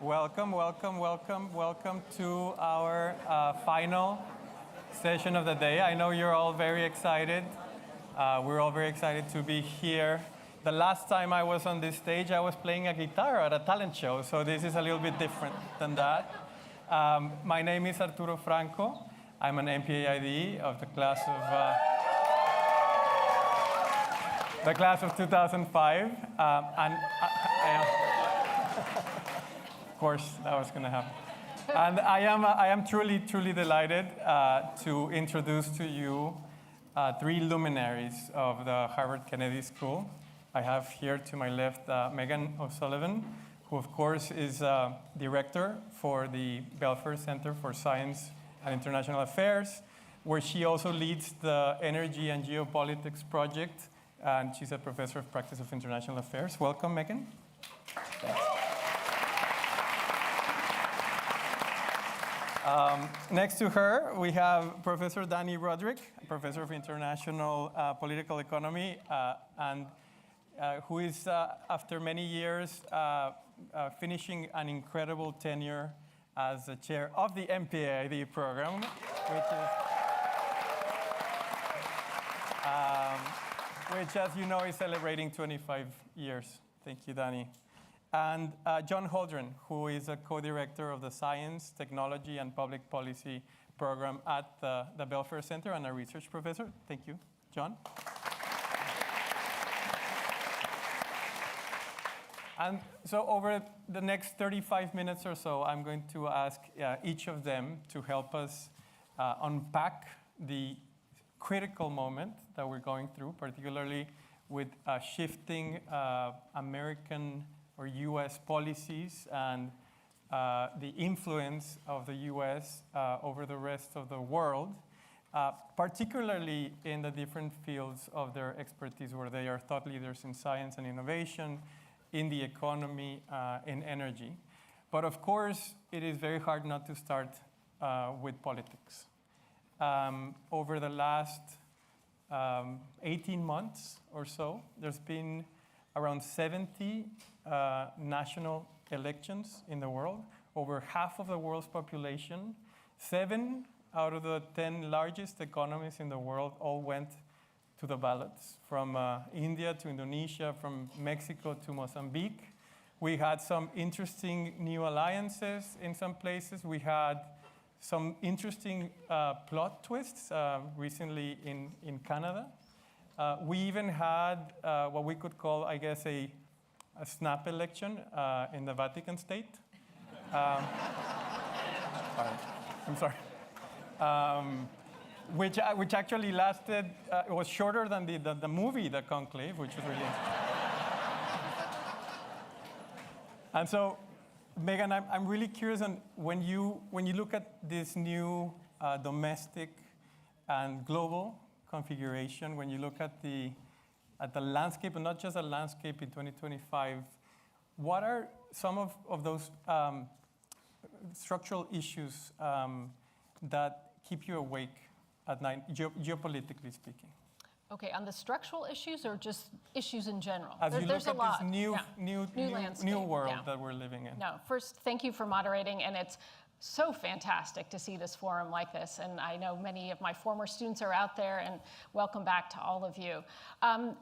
Welcome, welcome, welcome, welcome to our final session of the day. I know you're all very excited. We're all very excited to be here. The last time I was on this stage, I was playing a guitar at a talent show, so this is a little bit different than that. My name is Arturo Franco. I'm an MPAID of the class of 2005, of course, that was going to happen. And I am truly delighted to introduce to you three luminaries of the Harvard Kennedy School. I have here to my left Meghan O'Sullivan, who of course is director for the Belfer Center for Science and International Affairs, where she also leads the Energy and Geopolitics project, and she's a professor of practice of international affairs. Welcome, Meghan. Next to her, we have Professor Dani Rodrik, professor of international political economy, and who is, after many years, finishing an incredible tenure as the chair of the MPAID program, which, as you know, is celebrating 25 years. Thank you, Dani. And John Holdren, who is a co-director of the Science, Technology, and Public Policy program at the Belfer Center and a research professor. Thank you, John. And so over the next 35 minutes or so, I'm going to ask each of them to help us unpack the critical moment that we're going through, particularly with shifting American or U.S. policies and the influence of the U.S. Over the rest of the world, particularly in the different fields of their expertise, where they are thought leaders in science and innovation, in the economy, in energy. But of course, it is very hard not to start with politics. Over the last 18 months or so, there's been around 70 national elections in the world, over half of the world's population. 7 out of the 10 largest economies in the world all went to the ballots, from India to Indonesia, from Mexico to Mozambique. We had some interesting new alliances in some places. We had some interesting plot twists recently in Canada. We even had what we could call, I guess, a snap election in the Vatican State. I'm sorry. Which actually lasted, it was shorter than the movie, The Conclave, which was really interesting. And so, Meghan, I'm really curious on when you look at this new domestic and global configuration, when you look at the landscape, and not just the landscape in 2025, what are some of those structural issues that keep you awake at night, geopolitically speaking? Okay, on the structural issues or just issues in general? As you look at this new world that we're living in. No, first, thank you for moderating, and it's so fantastic to see this forum like this, and I know many of my former students are out there, and welcome back to all of you.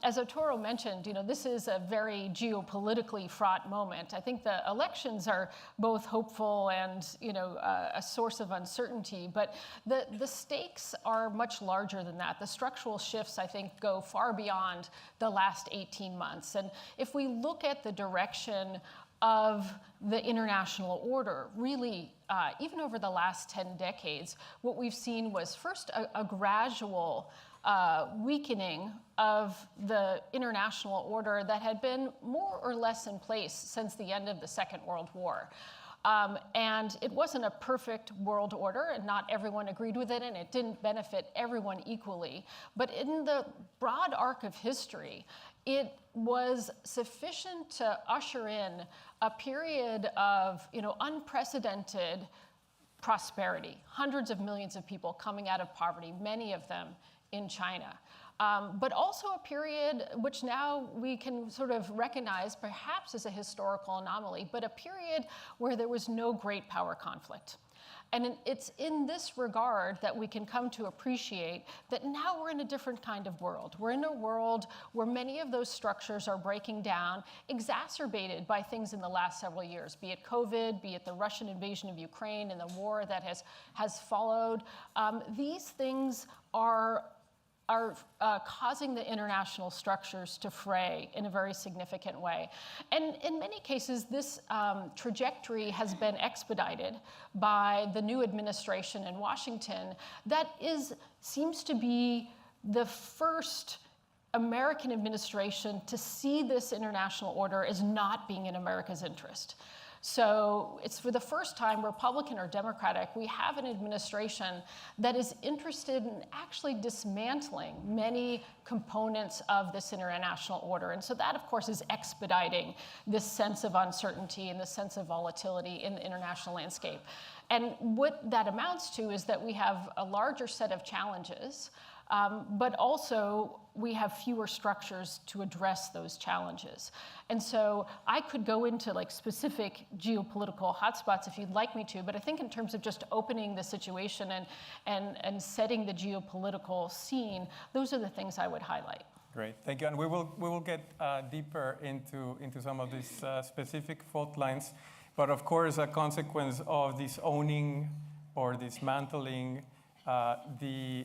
As Arturo mentioned, this is a very geopolitically fraught moment. I think the elections are both hopeful and a source of uncertainty, but the stakes are much larger than that. The structural shifts, I think, go far beyond the last 18 months, and if we look at the direction of the international order, really, even over the last 10 decades, what we've seen was first a gradual weakening of the international order that had been more or less in place since the end of the Second World War. And it wasn't a perfect world order, and not everyone agreed with it, and it didn't benefit everyone equally. But in the broad arc of history, it was sufficient to usher in a period of unprecedented prosperity, hundreds of millions of people coming out of poverty, many of them in China. but also a period which now we can sort of recognize perhaps as a historical anomaly, but a period where there was no great power conflict. And it's in this regard that we can come to appreciate that now we're in a different kind of world. We're in a world where many of those structures are breaking down, exacerbated by things in the last several years, be it COVID, be it the Russian invasion of Ukraine and the war that has followed. These things are causing the international structures to fray in a very significant way. And in many cases, this trajectory has been expedited by the new administration in Washington that seems to be the first American administration to see this international order as not being in America's interest. So it's for the first time, Republican or Democratic, we have an administration that is interested in actually dismantling many components of this international order. And so that, of course, is expediting this sense of uncertainty and this sense of volatility in the international landscape. And what that amounts to is that we have a larger set of challenges, but also we have fewer structures to address those challenges. And so I could go into like specific geopolitical hotspots if you'd like me to, but I think in terms of just opening the situation and setting the geopolitical scene, those are the things I would highlight. Great, thank you. And we will get deeper into some of these specific fault lines. But of course, a consequence of this owning or dismantling the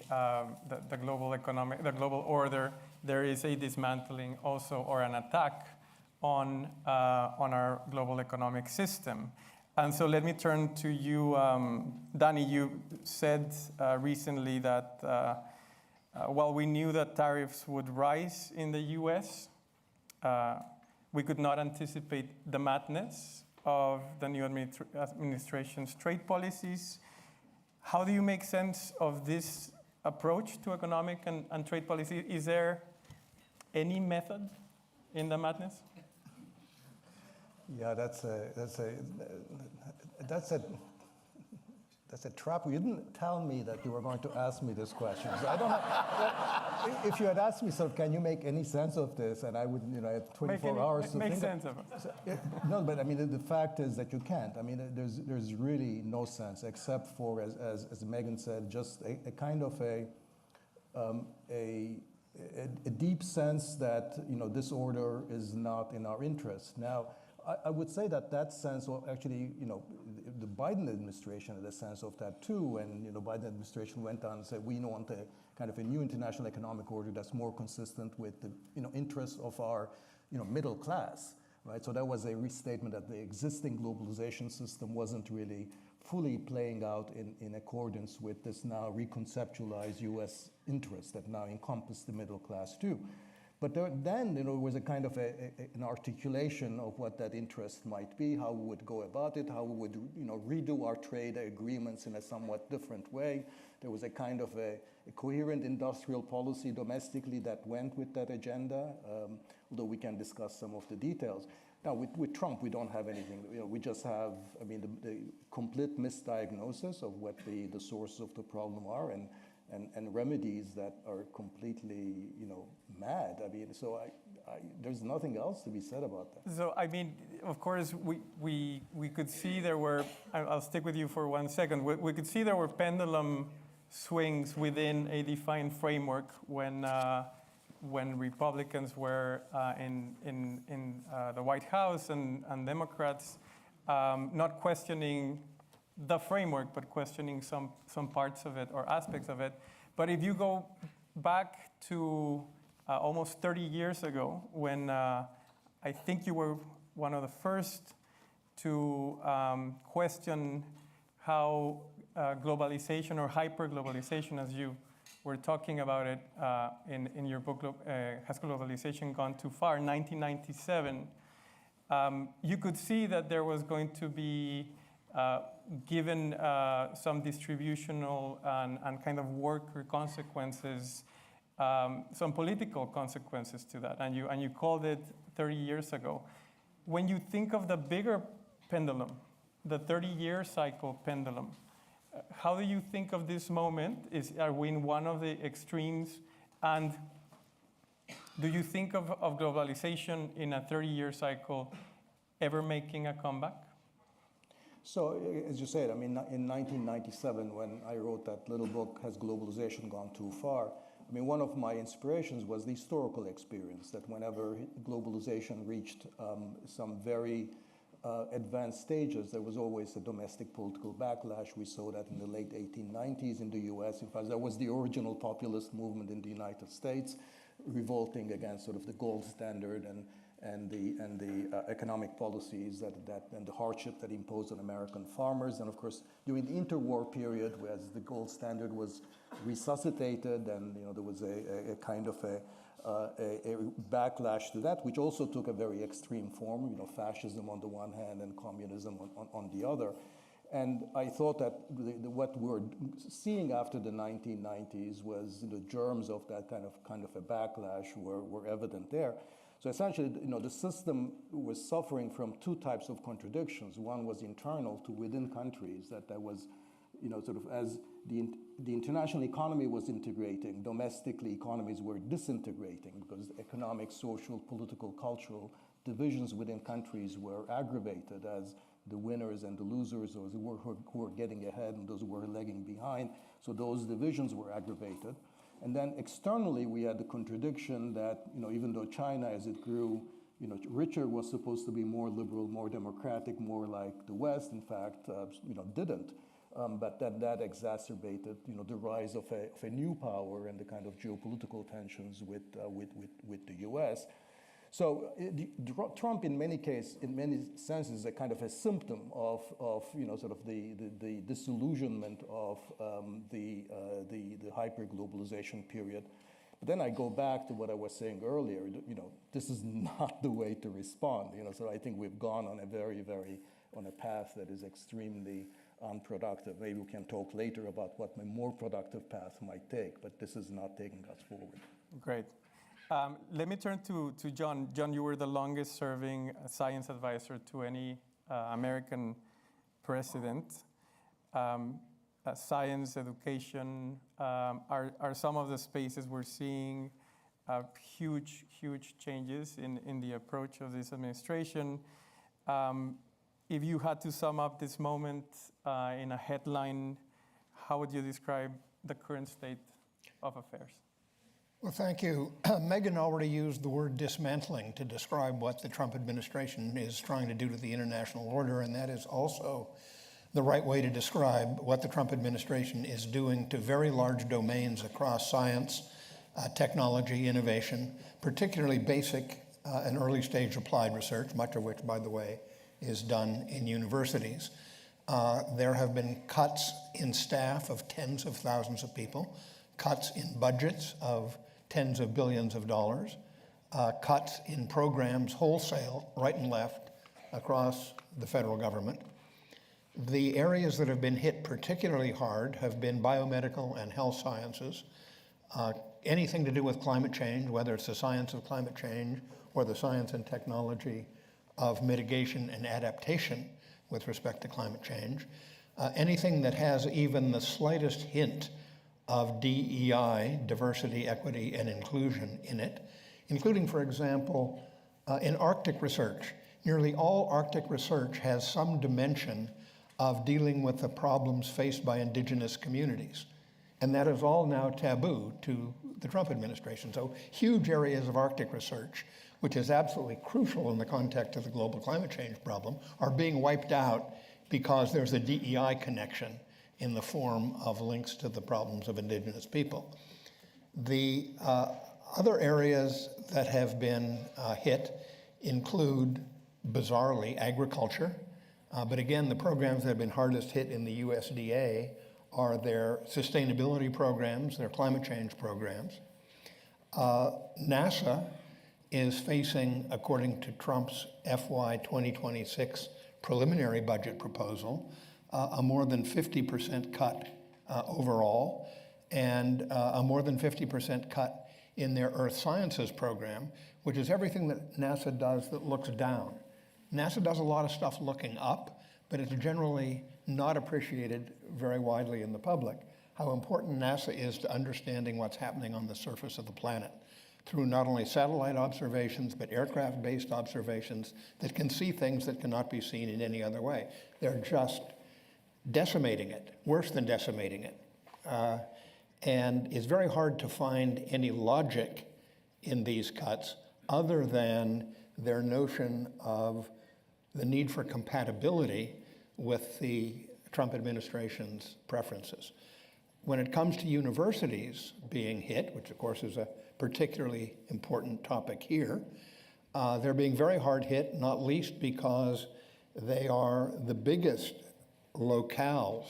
global order, there is a dismantling also or an attack on our global economic system. And so let me turn to you, Dani. You said recently that while we knew that tariffs would rise in the US, we could not anticipate the madness of the new administration's trade policies. How do you make sense of this approach to economic and trade policy? Is there any method in the madness? Yeah, that's a trap. You didn't tell me that you were going to ask me this question. So I don't know. If you had asked me, sort of, can you make any sense of this? And I would, I had 24 hours to make think sense of it. So, no, but I mean, the fact is that you can't. I mean, there's really no sense except for, as Meghan said, just a kind of a deep sense that, this order is not in our interest. Now, I would say that sense, well, actually, the Biden administration had a sense of that too, and the Biden administration went on and said, we want a kind of a new international economic order that's more consistent with the interests of our middle class, right? So that was a restatement that the existing globalization system wasn't really fully playing out in accordance with this now reconceptualized U.S. interest that now encompass the middle class too. But then, there was a kind of an articulation of what that interest might be, how we would go about it, how we would, redo our trade agreements in a somewhat different way. There was a kind of a coherent industrial policy domestically that went with that agenda, although we can discuss some of the details. Now, with Trump, we don't have anything. We just have, the complete misdiagnosis of what the sources of the problem are, and remedies that are completely, mad. So there's nothing else to be said about that. So, of course, we could see there were, I'll stick with you for 1 second. We could see there were pendulum swings within a defined framework when Republicans were in the White House and Democrats not questioning the framework, but questioning some parts of it or aspects of it. But if you go back to almost 30 years ago, when I think you were one of the first to question how globalization or hyper-globalization, as you were talking about it in your book, Has Globalization Gone Too Far, 1997, you could see that there was going to be given some distributional and kind of worker consequences, some political consequences to that, and you called it 30 years ago. When you think of the bigger pendulum, the 30-year cycle pendulum, how do you think of this moment? Are we in one of the extremes? And Do you think of globalization in a 30-year cycle ever making a comeback? So, as you said, I mean, in 1997, when I wrote that little book, Has Globalization Gone Too Far? I mean, one of my inspirations was the historical experience that whenever globalization reached some very advanced stages, there was always a domestic political backlash. We saw that in the late 1890s in the US. In fact, that was the original populist movement in the United States, revolting against sort of the gold standard and the economic policies and the hardship that imposed on American farmers. And of course, during the interwar period, as the gold standard was resuscitated, and there was a kind of a backlash to that, which also took a very extreme form, fascism on the one hand and communism on the other. And I thought that what we're seeing after the 1990s was the germs of that kind of a backlash were evident there. So essentially, the system was suffering from two types of contradictions. One was internal to within countries, that was, sort of as the international economy was integrating, domestically economies were disintegrating because economic, social, political, cultural divisions within countries were aggravated as the winners and the losers, those who were getting ahead and those who were lagging behind. So those divisions were aggravated. And then externally, we had the contradiction that, even though China, as it grew, richer, was supposed to be more liberal, more democratic, more like the West, in fact, didn't. But that exacerbated, the rise of a new power and the kind of geopolitical tensions with the U.S. So Trump, in many senses, is a kind of a symptom of sort of the disillusionment of the hyper-globalization period. But then I go back to what I was saying earlier. This is not the way to respond. So I think we've gone on on a path that is extremely unproductive. Maybe we can talk later about what a more productive path might take, but this is not taking us forward. Great. Let me turn to John. John, you were the longest serving science advisor to any American president. Science, education are some of the spaces we're seeing huge changes in the approach of this administration. If you had to sum up this moment in a headline, how would you describe the current state of affairs? Well, thank you. Meghan already used the word dismantling to describe what the Trump administration is trying to do to the international order, and that is also the right way to describe what the Trump administration is doing to very large domains across science, technology, innovation, particularly basic and early stage applied research, much of which, by the way, is done in universities. There have been cuts in staff of tens of thousands of people, cuts in budgets of tens of billions of dollars, cuts in programs wholesale, right and left, across the federal government. The areas that have been hit particularly hard have been biomedical and health sciences. Anything to do with climate change, whether it's the science of climate change or the science and technology of mitigation and adaptation with respect to climate change. Anything that has even the slightest hint of DEI, diversity, equity, and inclusion in it, including, for example, in Arctic research. Nearly all Arctic research has some dimension of dealing with the problems faced by indigenous communities. And that is all now taboo to the Trump administration. So huge areas of Arctic research, which is absolutely crucial in the context of the global climate change problem, are being wiped out because there's a DEI connection in the form of links to the problems of indigenous people. The other areas that have been hit include, bizarrely, agriculture. But again, the programs that have been hardest hit in the USDA are their sustainability programs, their climate change programs. NASA is facing, according to Trump's FY 2026 preliminary budget proposal, a more than 50% cut overall, and a more than 50% cut in their Earth Sciences program, which is everything that NASA does that looks down. NASA does a lot of stuff looking up, but it's generally not appreciated very widely in the public, how important NASA is to understanding what's happening on the surface of the planet, through not only satellite observations, but aircraft-based observations that can see things that cannot be seen in any other way. They're just decimating it, worse than decimating it. And it's very hard to find any logic in these cuts other than their notion of the need for compatibility with the Trump administration's preferences. When it comes to universities being hit, which of course is a particularly important topic here, they're being very hard hit, not least because they are the biggest locales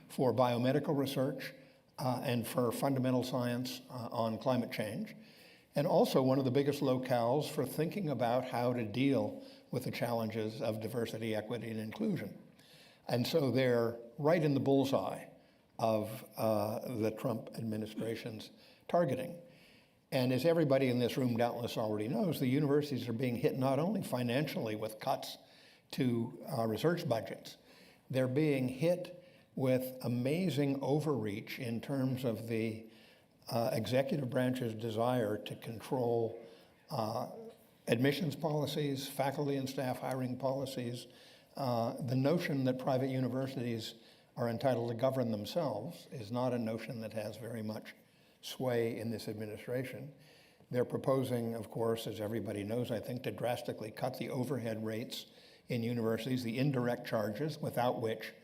for biomedical research and for fundamental science on climate change, and also one of the biggest locales for thinking about how to deal with the challenges of diversity, equity, and inclusion. And so they're right in the bullseye of the Trump administration's targeting. And as everybody in this room doubtless already knows, the universities are being hit not only financially with cuts to research budgets, they're being hit with amazing overreach in terms of the executive branch's desire to control admissions policies, faculty and staff hiring policies, the notion that private universities are entitled to govern themselves is not a notion that has very much sway in this administration. They're proposing, of course, as everybody knows, I think, to drastically cut the overhead rates in universities, the indirect charges, without which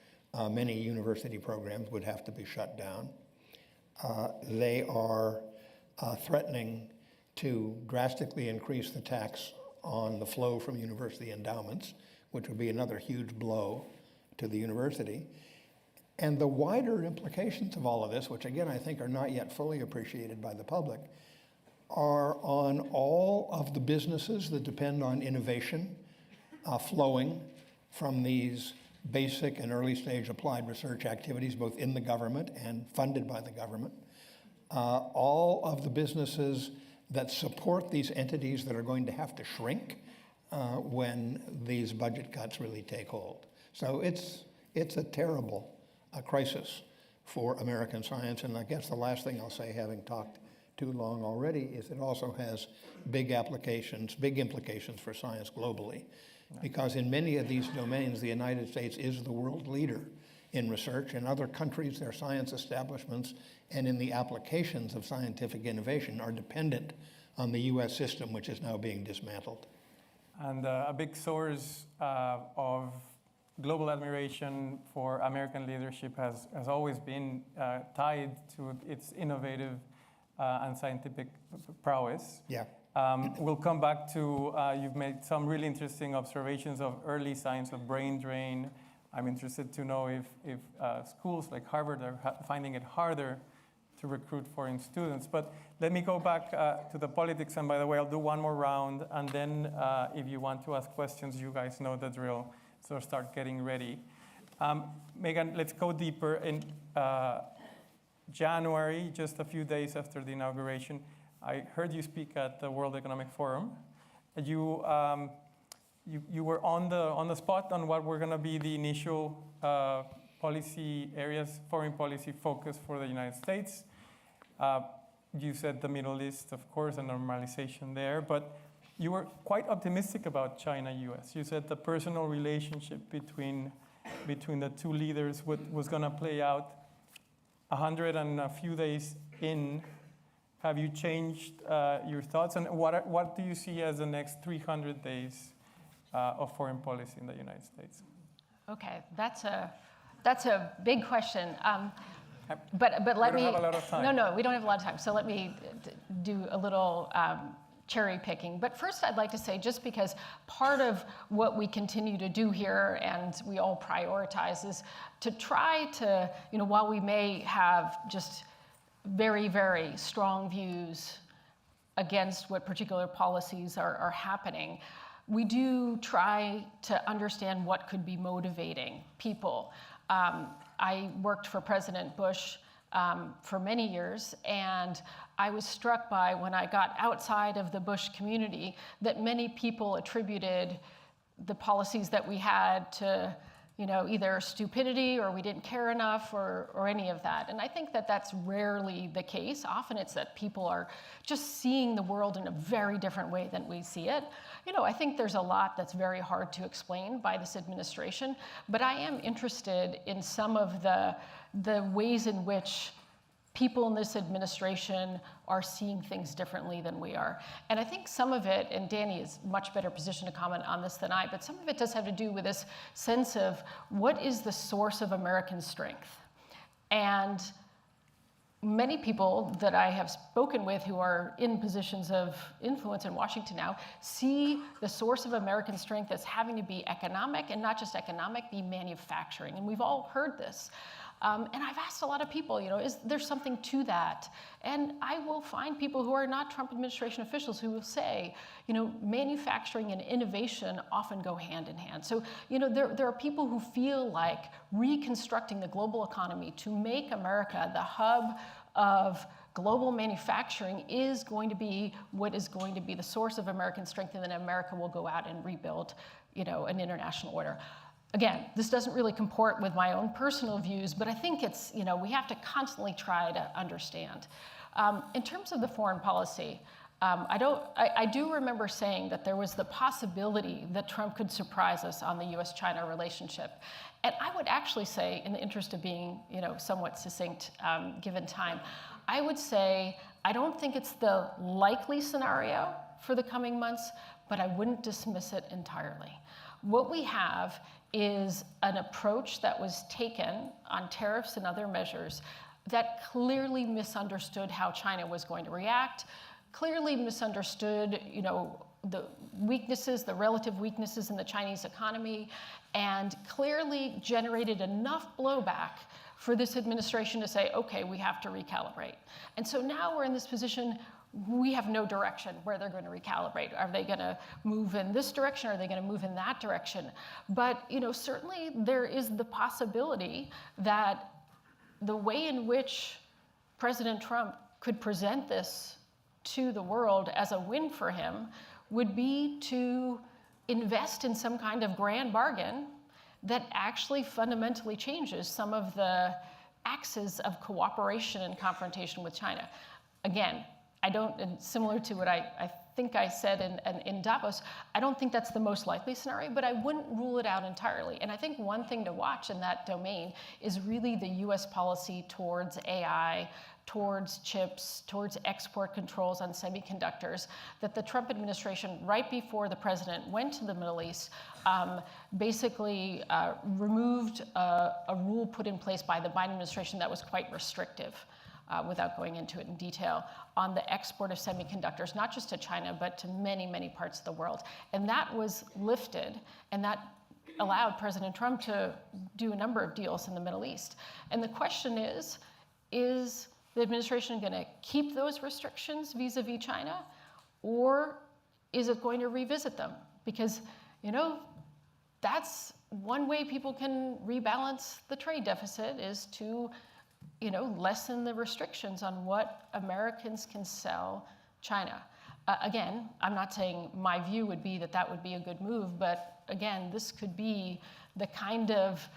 many university programs would have to be shut down. They are threatening to drastically increase the tax on the flow from university endowments, which would be another huge blow to the university. And the wider implications of all of this, which again I think are not yet fully appreciated by the public, are on all of the businesses that depend on innovation flowing from these basic and early stage applied research activities, both in the government and funded by the government. All of the businesses that support these entities that are going to have to shrink when these budget cuts really take hold. So it's a terrible crisis for American science. And I guess the last thing I'll say, having talked too long already, is it also has big implications for science globally. Because in many of these domains, the United States is the world leader in research. In other countries, their science establishments and in the applications of scientific innovation are dependent on the US system, which is now being dismantled. And a big source of global admiration for American leadership has always been tied to its innovative and scientific prowess. Yeah. We'll come back to, you've made some really interesting observations of early signs of brain drain. I'm interested to know if schools like Harvard are finding it harder to recruit foreign students. But let me go back to the politics, and by the way, I'll do one more round, and then if you want to ask questions, you guys know the drill, so start getting ready. Meghan, let's go deeper. In January, just a few days after the inauguration, I heard you speak at the World Economic Forum. You were on the spot on what were going to be the initial policy areas, foreign policy focus for the United States. You said the Middle East, of course, and normalization there, but you were quite optimistic about China-US. You said the personal relationship between the two leaders was going to play out 100 and a few days in. Have you changed your thoughts? And what do you see as the next 300 days of foreign policy in the United States? Okay, that's a big question. But let me. We don't have a lot of time. No, we don't have a lot of time. So let me do a little cherry picking. But first, I'd like to say, just because part of what we continue to do here, and we all prioritize, is to try to, while we may have just very, very strong views against what particular policies are happening, we do try to understand what could be motivating people. I worked for President Bush for many years, and I was struck by, when I got outside of the Bush community, that many people attributed the policies that we had to either stupidity or we didn't care enough or any of that. And I think that that's rarely the case. Often it's that people are just seeing the world in a very different way than we see it. I think there's a lot that's very hard to explain by this administration, but I am interested in some of the ways in which people in this administration are seeing things differently than we are. And I think some of it, and Dani is much better positioned to comment on this than I, but some of it does have to do with this sense of what is the source of American strength? And many people that I have spoken with who are in positions of influence in Washington now see the source of American strength as having to be economic, and not just economic, be manufacturing. And we've all heard this. And I've asked a lot of people, is there something to that? And I will find people who are not Trump administration officials who will say, manufacturing and innovation often go hand in hand. So, there are people who feel like reconstructing the global economy to make America the hub of global manufacturing is going to be what is going to be the source of American strength, and then America will go out and rebuild, an international order. Again, this doesn't really comport with my own personal views, but I think it's, we have to constantly try to understand. In terms of the foreign policy, I do remember saying that there was the possibility that Trump could surprise us on the US-China relationship. And I would actually say, in the interest of being, somewhat succinct given time, I would say I don't think it's the likely scenario for the coming months, but I wouldn't dismiss it entirely. What we have is an approach that was taken on tariffs and other measures that clearly misunderstood how China was going to react, clearly misunderstood, the weaknesses, the relative weaknesses in the Chinese economy, and clearly generated enough blowback for this administration to say, okay, we have to recalibrate. And so now we're in this position, we have no direction where they're going to recalibrate. Are they going to move in this direction? Are they going to move in that direction? But certainly there is the possibility that the way in which President Trump could present this to the world as a win for him would be to invest in some kind of grand bargain that actually fundamentally changes some of the axes of cooperation and confrontation with China. Again, and similar to what I think I said in Davos, I don't think that's the most likely scenario, but I wouldn't rule it out entirely. And I think one thing to watch in that domain is really the US policy towards AI, towards chips, towards export controls on semiconductors, that the Trump administration, right before the president went to the Middle East, basically removed a rule put in place by the Biden administration that was quite restrictive. Without going into it in detail, on the export of semiconductors, not just to China, but to many, many parts of the world. And that was lifted, and that allowed President Trump to do a number of deals in the Middle East. And the question is the administration going to keep those restrictions vis-a-vis China, or is it going to revisit them? Because, that's one way people can rebalance the trade deficit, is to lessen the restrictions on what Americans can sell China. Again, I'm not saying my view would be that would be a good move, but again, this could be the kind of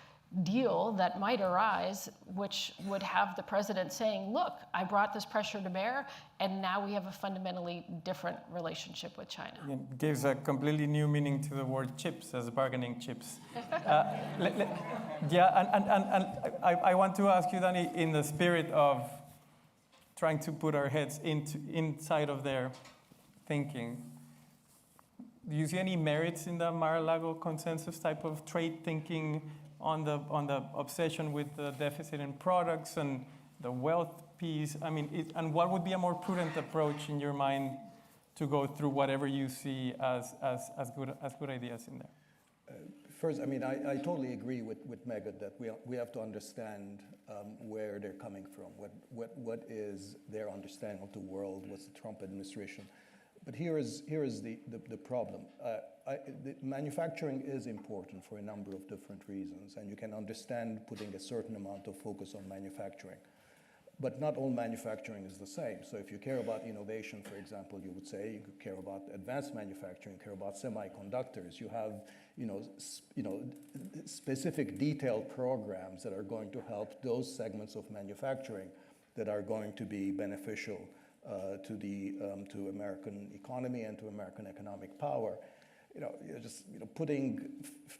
deal that might arise, which would have the president saying, look, I brought this pressure to bear, and now we have a fundamentally different relationship with China. It gives a completely new meaning to the word chips as bargaining chips. I want to ask you, Dani, in the spirit of trying to put our heads inside of their thinking, do you see any merits in the Mar-a-Lago consensus type of trade thinking on the obsession with the deficit in products and the wealth piece? I mean, and what would be a more prudent approach in your mind to go through whatever you see as good ideas in there? First, I mean, I totally agree with Meghan that we have to understand where they're coming from, what is their understanding of the world, what's the Trump administration. But here is the problem. The manufacturing is important for a number of different reasons, and you can understand putting a certain amount of focus on manufacturing. But not all manufacturing is the same. So if you care about innovation, for example, you would say you care about advanced manufacturing, care about semiconductors. You have specific detailed programs that are going to help those segments of manufacturing that are going to be beneficial to American economy and to American economic power. Putting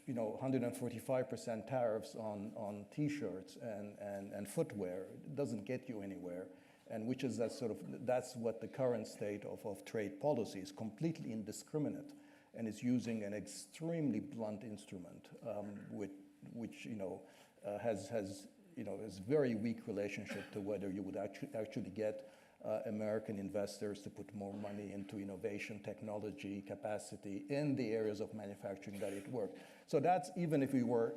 145% tariffs on T-shirts and footwear doesn't get you anywhere, and which is that's what the current state of trade policy is, completely indiscriminate, and is using an extremely blunt instrument, which has very weak relationship to whether you would actually get American investors to put more money into innovation, technology, capacity in the areas of manufacturing that it worked. So that's even if you were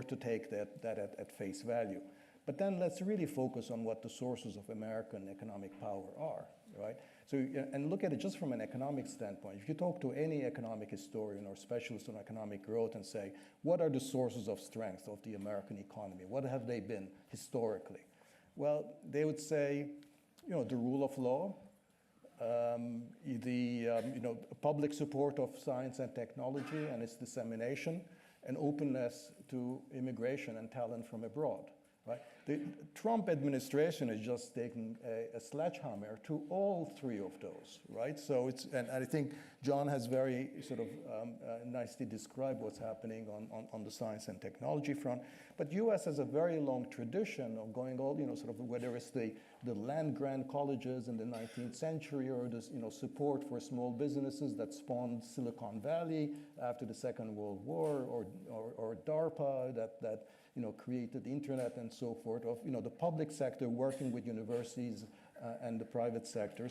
to take that at face value. But then let's really focus on what the sources of American economic power are, right? So, and look at it just from an economic standpoint. If you talk to any economic historian or specialist on economic growth and say, what are the sources of strength of the American economy? What have they been historically? Well, they would say, the rule of law, public support of science and technology and its dissemination, and openness to immigration and talent from abroad. Right? The Trump administration is just taking a sledgehammer to all three of those, right? So and I think John has very nicely described what's happening on the science and technology front. But U.S. has a very long tradition of going all, whether it's the land grant colleges in the 19th century or the support for small businesses that spawned Silicon Valley after the Second World War, or DARPA that created the internet and so forth, of the public sector working with universities and the private sector,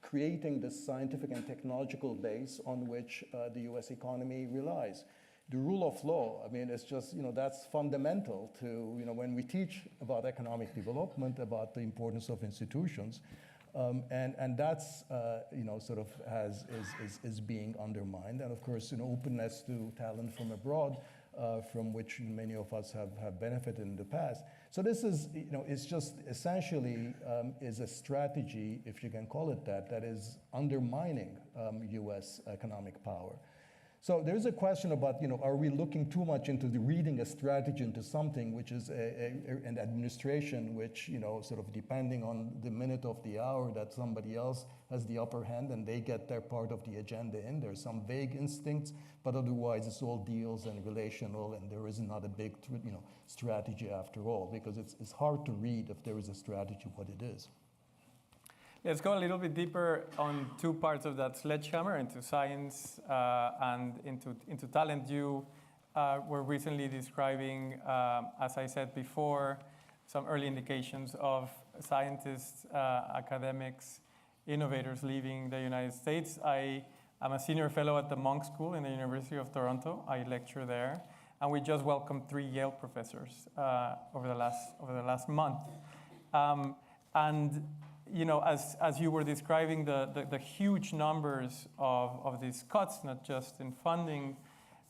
creating this scientific and technological base on which the U.S. economy relies. The rule of law, it's just, that's fundamental to, when we teach about economic development, about the importance of institutions, and that's, is being undermined. And of course, openness to talent from abroad, from which many of us have benefited in the past. So this is, it's just essentially is a strategy, if you can call it that is undermining U.S. economic power. So there's a question about, are we looking too much into reading a strategy into something which is an administration which, depending on the minute of the hour that somebody else has the upper hand and they get their part of the agenda in. There's some vague instincts, but otherwise it's all deals and relational, and there is not a big, strategy after all, because it's hard to read if there is a strategy what it is. Let's go a little bit deeper on two parts of that sledgehammer, into science and into talent. You were recently describing, as I said before, some early indications of scientists, academics, innovators leaving the United States. I am a senior fellow at the Monk School in the University of Toronto. I lecture there, and we just welcomed 3 Yale professors over the last month. As you were describing the huge numbers of these cuts, not just in funding,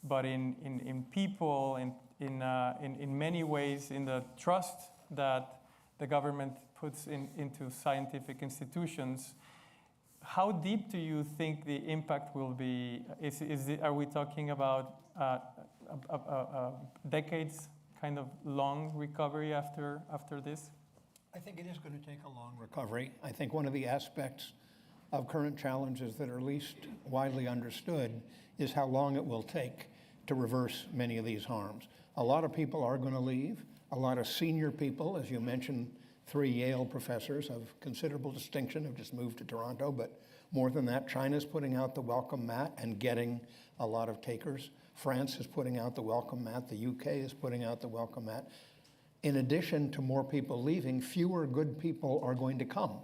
but in people, in many ways, in the trust that the government puts into scientific institutions, how deep do you think the impact will be? Are we talking about decades kind of long recovery after this? I think it is going to take a long recovery. I think one of the aspects of current challenges that are least widely understood is how long it will take to reverse many of these harms. A lot of people are going to leave. A lot of senior people, as you mentioned, 3 Yale professors of considerable distinction have just moved to Toronto, but more than that, China's putting out the welcome mat and getting a lot of takers. France is putting out the welcome mat. The UK is putting out the welcome mat. In addition to more people leaving, fewer good people are going to come,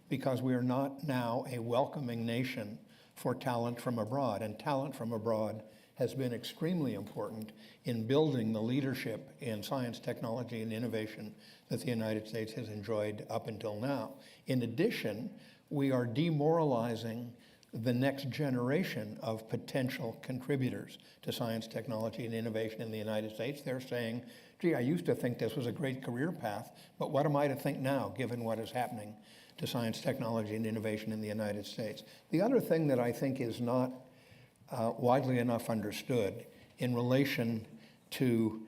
because we are not now a welcoming nation for talent from abroad. And talent from abroad has been extremely important in building the leadership in science, technology, and innovation that the United States has enjoyed up until now. In addition, we are demoralizing the next generation of potential contributors to science, technology, and innovation in the United States. They're saying, gee, I used to think this was a great career path, but what am I to think now, given what is happening to science, technology, and innovation in the United States? The other thing that I think is not widely enough understood in relation to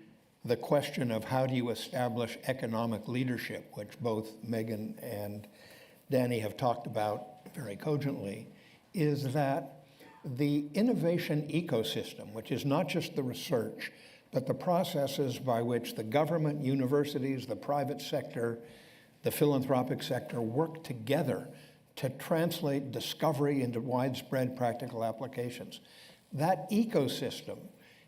the question of how do you establish economic leadership, which both Meghan and Dani have talked about very cogently, is that the innovation ecosystem, which is not just the research, but the processes by which the government, universities, the private sector, the philanthropic sector work together to translate discovery into widespread practical applications. That ecosystem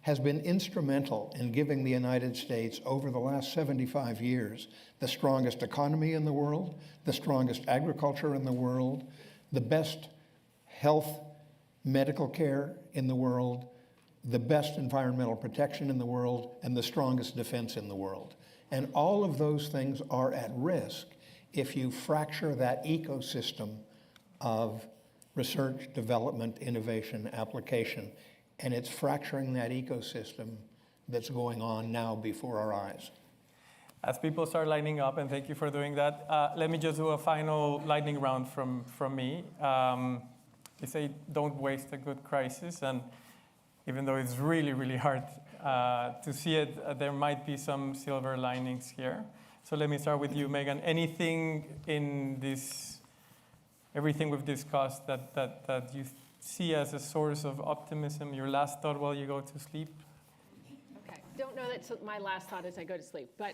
has been instrumental in giving the United States over the last 75 years the strongest economy in the world, the strongest agriculture in the world, the best health, medical care in the world, the best environmental protection in the world, and the strongest defense in the world. And all of those things are at risk if you fracture that ecosystem of research, development, innovation, application. And it's fracturing that ecosystem that's going on now before our eyes. As people start lining up, and thank you for doing that, let me just do a final lightning round from me. They say don't waste a good crisis, and even though it's really, really hard to see it, there might be some silver linings here. So let me start with you, Meghan. Anything in this, everything we've discussed that you see as a source of optimism, your last thought while you go to sleep? Okay, don't know that's my last thought as I go to sleep, but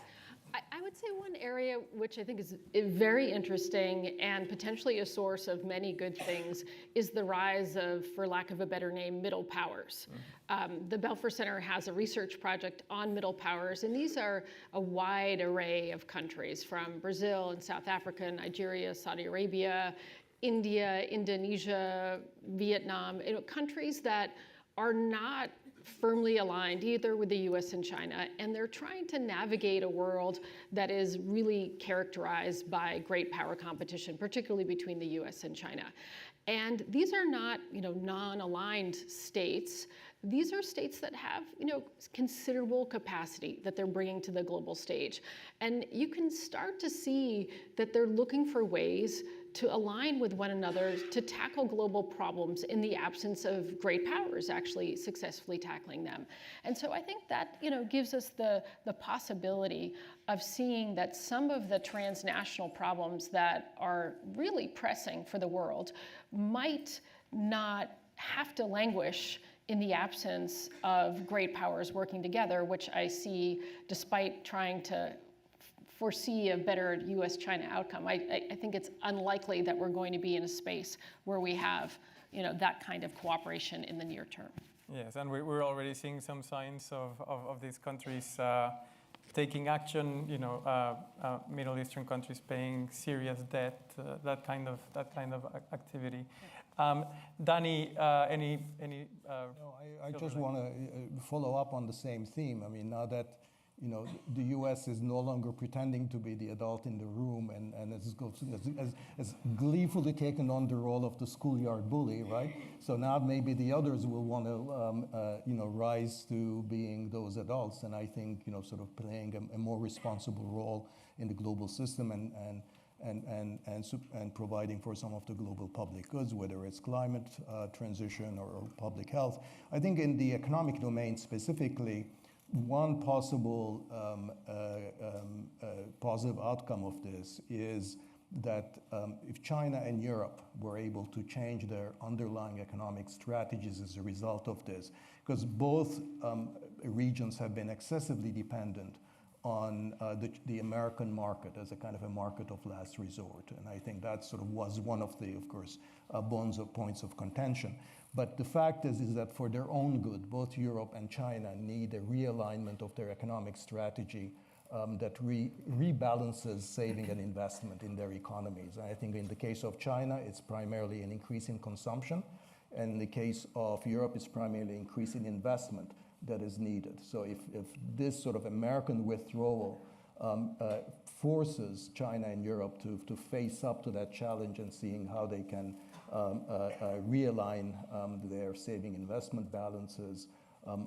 I would say one area which I think is very interesting and potentially a source of many good things is the rise of, for lack of a better name, middle powers. The Belfer Center has a research project on middle powers, and these are a wide array of countries from Brazil and South Africa, Nigeria, Saudi Arabia, India, Indonesia, Vietnam, countries that are not firmly aligned either with the US and China, and they're trying to navigate a world that is really characterized by great power competition, particularly between the US and China. And these are not, non-aligned states. These are states that have, considerable capacity that they're bringing to the global stage. And you can start to see that they're looking for ways to align with one another to tackle global problems in the absence of great powers actually successfully tackling them. And so I think that gives us the possibility of seeing that some of the transnational problems that are really pressing for the world might not have to languish in the absence of great powers working together, which I see despite trying to foresee a better US-China outcome. I think it's unlikely that we're going to be in a space where we have that kind of cooperation in the near term. Yes, and we're already seeing some signs of these countries taking action, Middle Eastern countries paying serious debt, that kind of activity. Dani, any? No, I just want to follow up on the same theme. I mean, now that the U.S. is no longer pretending to be the adult in the room and has gleefully taken on the role of the schoolyard bully, right? So now maybe the others will want to, rise to being those adults, and I think, sort of playing a more responsible role in the global system and providing for some of the global public goods, whether it's climate transition or public health. I think in the economic domain specifically, one possible positive outcome of this is that if China and Europe were able to change their underlying economic strategies as a result of this, because both regions have been excessively dependent on the American market as a kind of a market of last resort. And I think that sort of was one of the, of course, points of contention. But the fact is that for their own good, both Europe and China need a realignment of their economic strategy that rebalances saving and investment in their economies. And I think in the case of China, it's primarily an increase in consumption. And in the case of Europe, it's primarily increase in investment that is needed. So if this sort of American withdrawal forces China and Europe to face up to that challenge and seeing how they can realign their saving investment balances.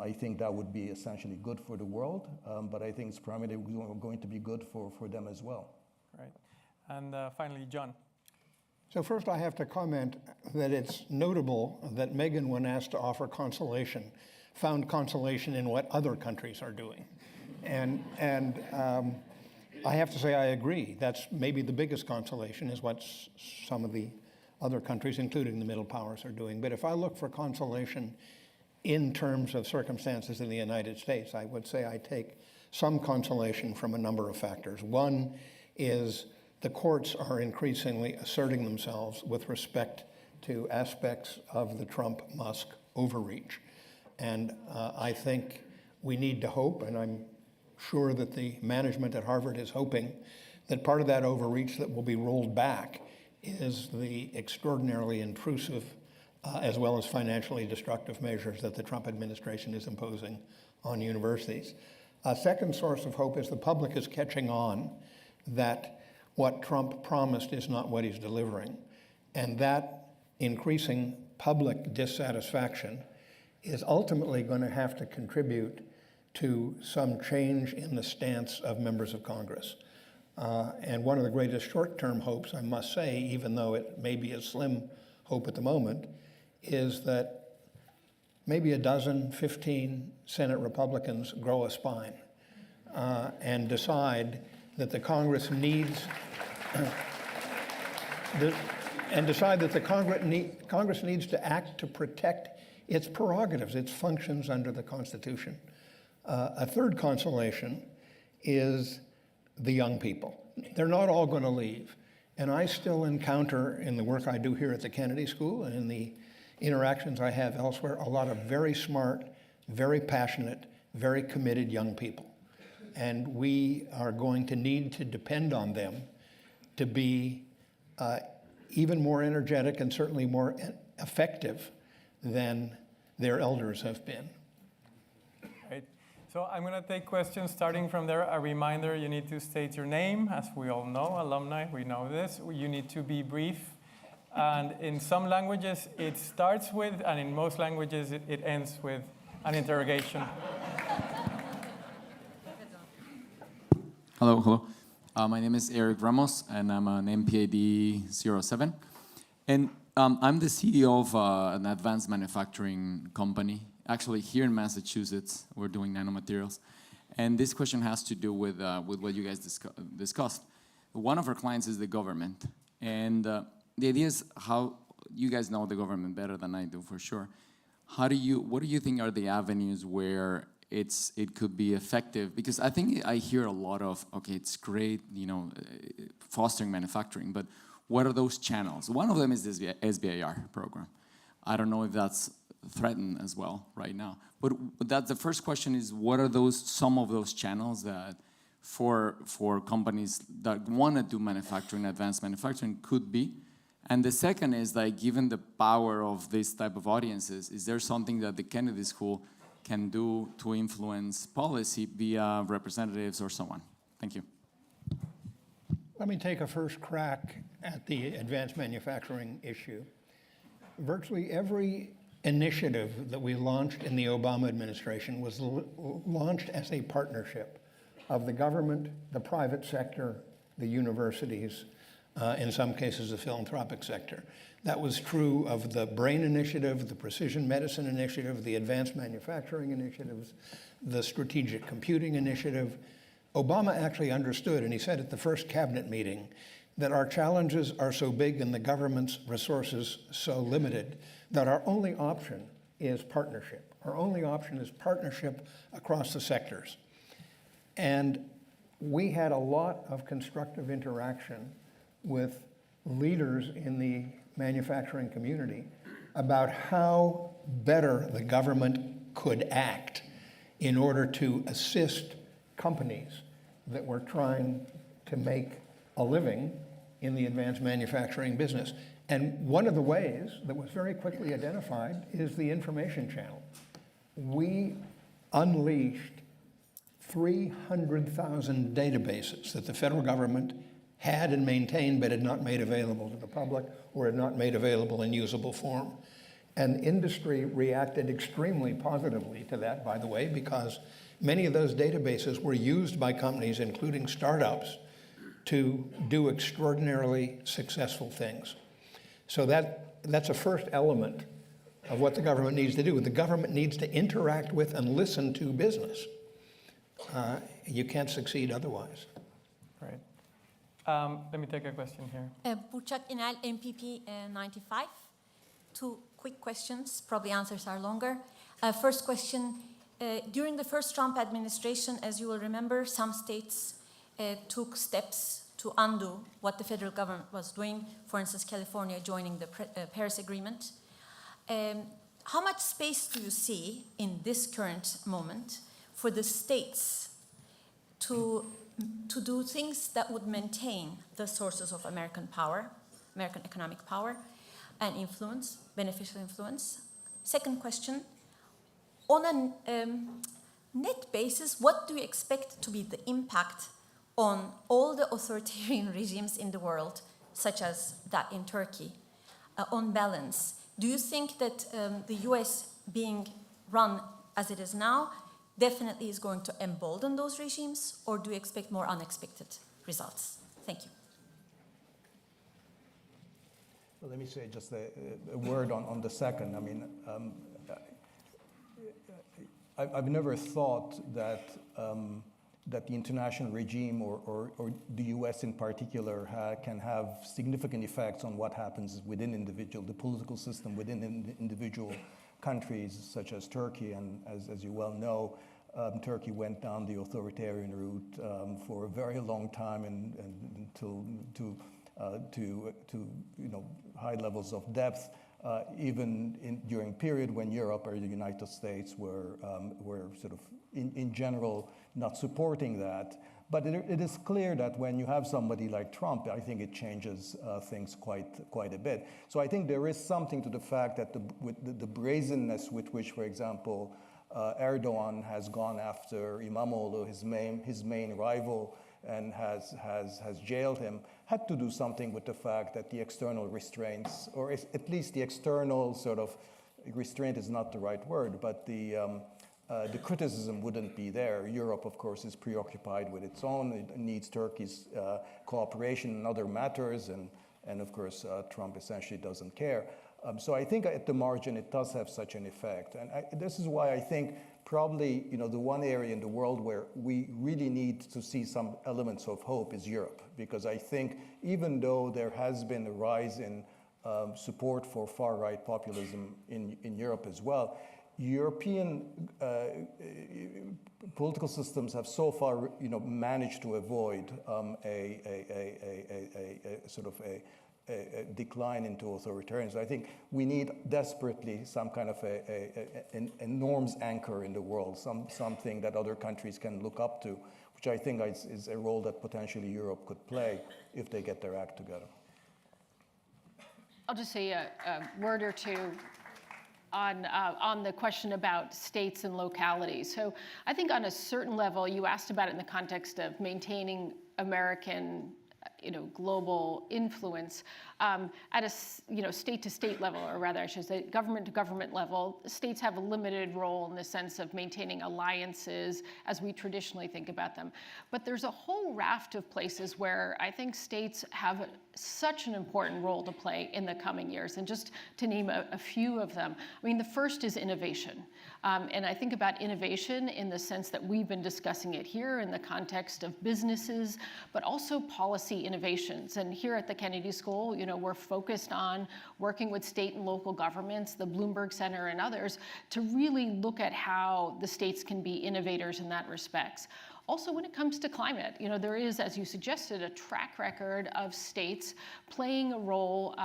I think that would be essentially good for the world, but I think it's primarily going to be good for them as well. Right. And finally, John. So first I have to comment that it's notable that Meghan, when asked to offer consolation, found consolation in what other countries are doing. And I have to say I agree. That's maybe the biggest consolation is what some of the other countries, including the middle powers, are doing. But if I look for consolation in terms of circumstances in the United States, I would say I take some consolation from a number of factors. One is the courts are increasingly asserting themselves with respect to aspects of the Trump-Musk overreach. And I think we need to hope, and I'm sure that the management at Harvard is hoping, that part of that overreach that will be rolled back is the extraordinarily intrusive as well as financially destructive measures that the Trump administration is imposing on universities. A second source of hope is the public is catching on that what Trump promised is not what he's delivering. And that increasing public dissatisfaction is ultimately going to have to contribute to some change in the stance of members of Congress. And one of the greatest short-term hopes, I must say, even though it may be a slim hope at the moment, is that maybe 12, 15 Senate Republicans grow a spine and decide that the Congress needs Congress needs to act to protect its prerogatives, its functions under the Constitution. A third consolation is the young people. They're not all going to leave. And I still encounter in the work I do here at the Kennedy School and in the interactions I have elsewhere, a lot of very smart, very passionate, very committed young people. And we are going to need to depend on them to be even more energetic and certainly more effective than their elders have been. Right. So I'm going to take questions starting from there. A reminder, you need to state your name. As we all know, alumni, we know this. You need to be brief. And in some languages, it starts with, and in most languages, it ends with an interrogation. Hello. My name is Eric Ramos, and I'm an MPAD 07. And I'm the CEO of an advanced manufacturing company. Actually, here in Massachusetts, we're doing nanomaterials. And this question has to do with what you guys discussed. One of our clients is the government. And the idea is how, you guys know the government better than I do, for sure. What do you think are the avenues where it could be effective? Because I think I hear a lot of, okay, it's great, fostering manufacturing, but what are those channels? One of them is this SBIR program. I don't know if that's threatened as well right now. But that's the first question is, what are some of those channels that for companies that want to do manufacturing, advanced manufacturing could be? And the second is, given the power of this type of audiences, is there something that the Kennedy School can do to influence policy via representatives or someone? Thank you. Let me take a first crack at the advanced manufacturing issue. Virtually every initiative that we launched in the Obama administration was launched as a partnership of the government, the private sector, the universities, in some cases the philanthropic sector. That was true of the BRAIN initiative, the precision medicine initiative, the advanced manufacturing initiatives, the strategic computing initiative. Obama actually understood, and he said at the first cabinet meeting, that our challenges are so big and the government's resources so limited that our only option is partnership. Our only option is partnership across the sectors. And we had a lot of constructive interaction with leaders in the manufacturing community about how better the government could act in order to assist companies that were trying to make a living in the advanced manufacturing business. And one of the ways that was very quickly identified is the information channel. We unleashed 300,000 databases that the federal government had and maintained but had not made available to the public or had not made available in usable form. And industry reacted extremely positively to that, by the way, because many of those databases were used by companies, including startups, to do extraordinarily successful things. So that's a first element of what the government needs to do. The government needs to interact with and listen to business. You can't succeed otherwise. Right. Let me take a question here. Burçak İnal, MPP 95. Two quick questions, probably answers are longer. First question, during the first Trump administration, as you will remember, some states took steps to undo what the federal government was doing, for instance, California joining the Paris Agreement. How much space do you see in this current moment for the states to do things that would maintain the sources of American power, American economic power, and influence, beneficial influence? Second question, on a net basis, what do you expect to be the impact on all the authoritarian regimes in the world, such as that in Turkey, on balance? Do you think that the US being run as it is now definitely is going to embolden those regimes, or do you expect more unexpected results? Thank you. Well, let me say just a word on the second. I mean, I've never thought that that the international regime or the U.S. in particular can have significant effects on what happens within the political system within individual countries such as Turkey. And as you well know, Turkey went down the authoritarian route for a very long time and until to high levels of depth, even during period when Europe or the United States were sort of in general not supporting that. But it is clear that when you have somebody like Trump, I think it changes things quite a bit. So I think there is something to the fact that with the brazenness with which, for example, Erdogan has gone after Imamoglu, his main rival, and has jailed him, had to do something with the fact that the external restraints, or at least the external sort of restraint is not the right word, but the criticism wouldn't be there. Europe, of course, is preoccupied with its own. It needs Turkey's cooperation in other matters, and of course, Trump essentially doesn't care. So I think at the margin, it does have such an effect. And this is why I think probably, the one area in the world where we really need to see some elements of hope is Europe. Because I think even though there has been a rise in support for far-right populism in Europe as well, European political systems have so far, managed to avoid a sort of a decline into authoritarianism. I think we need desperately some kind of a norms anchor in the world, something that other countries can look up to, which I think is a role that potentially Europe could play if they get their act together. I'll just say a word or two on the question about states and localities. So I think on a certain level, you asked about it in the context of maintaining American global influence at a state-to-state level, or rather I should say government-to-government level. States have a limited role in the sense of maintaining alliances as we traditionally think about them. But there's a whole raft of places where I think states have such an important role to play in the coming years. And just to name a few of them, I mean, the first is innovation. And I think about innovation in the sense that we've been discussing it here in the context of businesses, but also policy innovations. And here at the Kennedy School, we're focused on working with state and local governments, the Bloomberg Center and others, to really look at how the states can be innovators in that respect. Also, when it comes to climate, there is, as you suggested, a track record of states playing a role,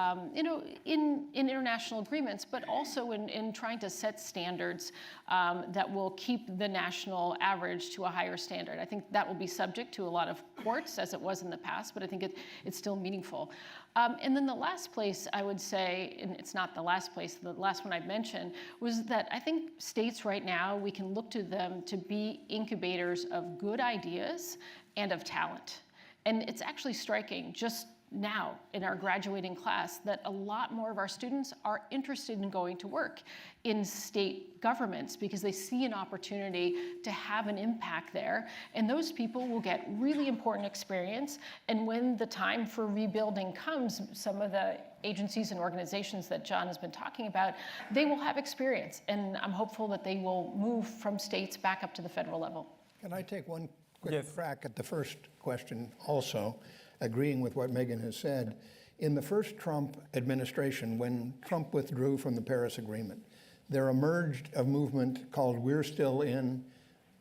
in international agreements, but also in trying to set standards that will keep the national average to a higher standard. I think that will be subject to a lot of courts, as it was in the past, but I think it's still meaningful. And then the last place I would say, and it's not the last place, the last one I mentioned, was that I think states right now, we can look to them to be incubators of good ideas and of talent. And it's actually striking just now in our graduating class that a lot more of our students are interested in going to work in state governments because they see an opportunity to have an impact there. And those people will get really important experience. And when the time for rebuilding comes, some of the agencies and organizations that John has been talking about, they will have experience. And I'm hopeful that they will move from states back up to the federal level. Can I take one quick crack at the first question also, agreeing with what Meghan has said? In the first Trump administration, when Trump withdrew from the Paris Agreement, there emerged a movement called We're Still In,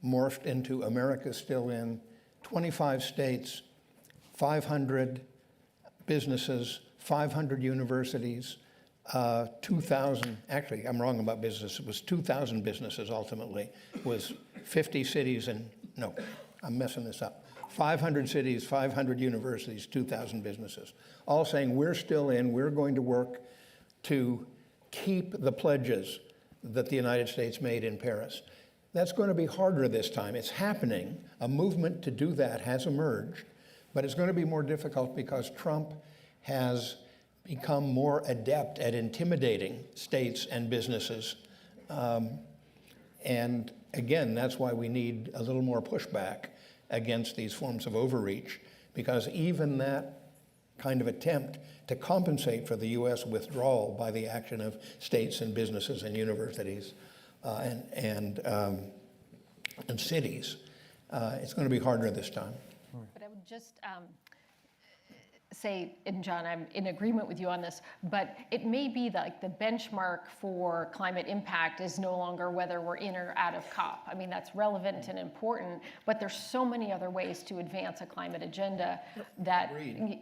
morphed into America's Still In, 25 states, 500 businesses, 500 universities, 2,000, actually, I'm wrong about business, it was 2,000 businesses ultimately, it was 50 cities and, no, I'm messing this up. 500 cities, 500 universities, 2,000 businesses, all saying we're still in, we're going to work to keep the pledges that the United States made in Paris. That's going to be harder this time. It's happening. A movement to do that has emerged, but it's going to be more difficult because Trump has become more adept at intimidating states and businesses. And again, that's why we need a little more pushback against these forms of overreach, because even that kind of attempt to compensate for the U.S. withdrawal by the action of states and businesses and universities and cities, it's going to be harder this time. But I would just say, and John, I'm in agreement with you on this, but it may be like the benchmark for climate impact is no longer whether we're in or out of COP. I mean, that's relevant and important, but there's so many other ways to advance a climate agenda that,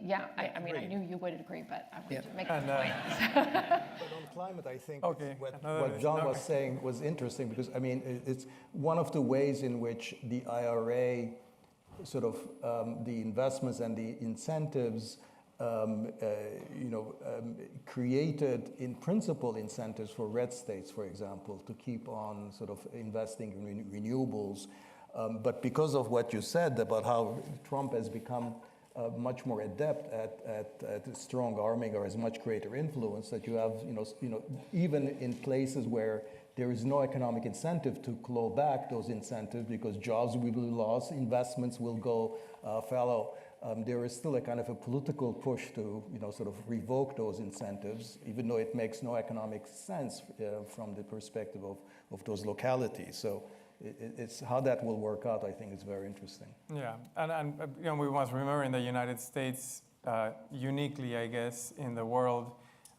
yeah, I mean, I knew you would agree, but I wanted to make a point. But on climate, I think what John was saying was interesting because, I mean, it's one of the ways in which the IRA sort of the investments and the incentives, created in principle incentives for red states, for example, to keep on sort of investing in renewables. But because of what you said about how Trump has become much more adept at strong arming or has much greater influence, that you have, even in places where there is no economic incentive to claw back those incentives because jobs will be lost, investments will go fallow. There is still a kind of a political push to, sort of revoke those incentives, even though it makes no economic sense from the perspective of those localities. So it's how that will work out, I think, is very interesting. Yeah, and we must remember in the United States, uniquely, I guess, in the world,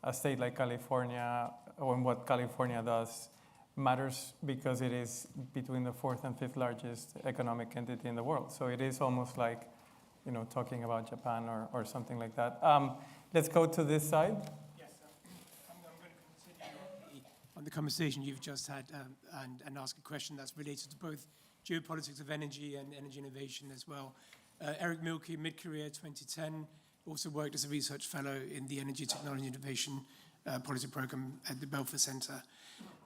a state like California, or what California does, matters because it is between the fourth and fifth largest economic entity in the world. So it is almost like, talking about Japan or something like that. Let's go to this side. Yes, I'm going to continue on the conversation you've just had and ask a question that's related to both geopolitics of energy and energy innovation as well. Eric Milke, mid-career 2010, also worked as a research fellow in the Energy Technology Innovation Policy Program at the Belfer Center.